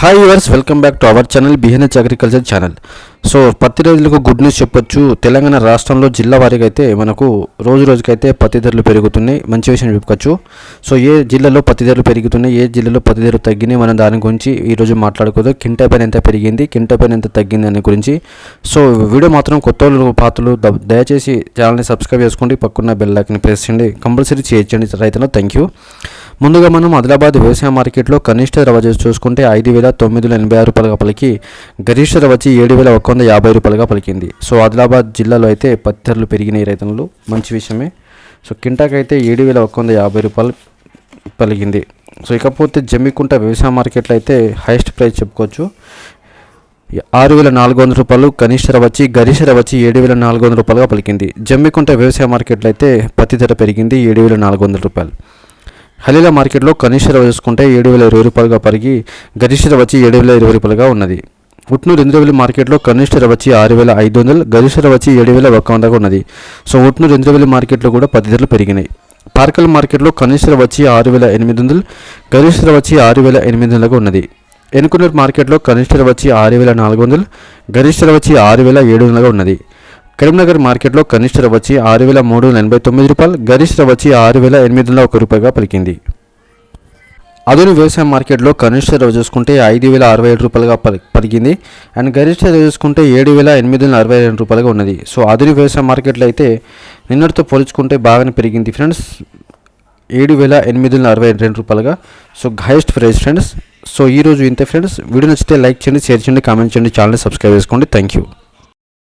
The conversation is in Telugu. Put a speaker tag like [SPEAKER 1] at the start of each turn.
[SPEAKER 1] Hi viewers, welcome back to our channel బిహెన్హెచ్ అగ్రికల్చర్ ఛానల్. సో పత్తి రైతులకు గుడ్ న్యూస్ చెప్పొచ్చు. తెలంగాణ రాష్ట్రంలో జిల్లా వారీగా అయితే మనకు రోజుకైతే పత్తి ధరలు పెరుగుతున్నాయి. మంచి విషయం చెప్పుకోవచ్చు. సో ఏ జిల్లాలో పత్తి ధరలు పెరుగుతున్నాయి, ఏ జిల్లాలో పత్తి ధరలు తగ్గినాయి, మనం దాని గురించి ఈరోజు మాట్లాడుకోదు. కింటా పైన ఎంత పెరిగింది, కింటా పైన ఎంత తగ్గింది అనే గురించి. సో వీడియో మాత్రం కొత్త వాళ్ళు పాత్రలు దయచేసి ఛానల్ని సబ్స్క్రైబ్ చేసుకోండి, పక్కన బెల్ ఐకాన్ ప్రెస్ చేయండి, కంపల్సరీ చేయించండి రైతులు. Thank you. ముందుగా మనం ఆదిలాబాద్ వ్యవసాయ మార్కెట్లో కనిష్ట ధర వచ్చి చూసుకుంటే 5,986 రూపాయలుగా పలికి గరిష్ట ధర వచ్చి 7,150 రూపాయలుగా పలికింది. సో ఆదిలాబాద్ జిల్లాలో అయితే పత్తి ధరలు పెరిగినాయి రైతులు, మంచి విషయమే. సో కింటాకి అయితే 7,150 రూపాయలు పలికింది. సో ఇకపోతే జమ్మికుంట వ్యవసాయ మార్కెట్లో అయితే హైయెస్ట్ ప్రైస్ చెప్పుకోవచ్చు. 6,400 రూపాయలు కనిష్ట ధర వచ్చి గరిష్ట ధర వచ్చి 7,400 రూపాయలుగా పలికింది. జమ్మికుంట వ్యవసాయ మార్కెట్లో అయితే పత్తి ధర పెరిగింది 7,400 రూపాయలు. హలీలా మార్కెట్లో కనిష్ట ధర చూసుకుంటే 7,020 రూపాయలుగా పెరిగి గరిష్ట ధర వచ్చి 7,020 రూపాయలుగా ఉన్నది. ఉట్నూరు ఇంద్రవెల్లి మార్కెట్లో కనిష్ట ధర వచ్చి 6,500, గరిష్ట ధర వచ్చి 7,100 ఉన్నది. సో ఉట్నూరు ఇంద్రవెల్లి మార్కెట్లో కూడా పత్తి ధరలు పెరిగినాయి. పార్కల్ మార్కెట్లో కనిష్ట ధర వచ్చి 6,800, గరిష్ట ధర వచ్చి 6,800 ఉన్నది. ఎన్కునూరు మార్కెట్లో కనిష్ట ధర వచ్చి 6,400, గరిష్ట ధర వచ్చి 6,700 ఉన్నది. కరీంనగర్ మార్కెట్లో కనిష్ట ధర వచ్చి 6,389 రూపాయలు, గరిష్ట ధర వచ్చి 6,801 రూపాయగా పలికింది. అదోని వ్యవసాయ మార్కెట్లో కనిష్ట ధర చూసుకుంటే 5,067 రూపాయలుగా పలికింది అండ్ గరిష్ట ధర చూసుకుంటే 7,862 రూపాయలుగా ఉన్నది. సో అదోని వ్యవసాయ మార్కెట్లో అయితే నిన్నటితో పోల్చుకుంటే బాగానే పెరిగింది ఫ్రెండ్స్, 7,862 రూపాయలుగా. So highest price friends. So ఈరోజు ఇంతే ఫ్రెండ్స్. వీడియో నచ్చితే లైక్ చేయండి, షేర్ చేయండి, కామెంట్ చేయండి, ఛానల్ని సబ్స్క్రైబ్ చేసుకోండి. Thank you.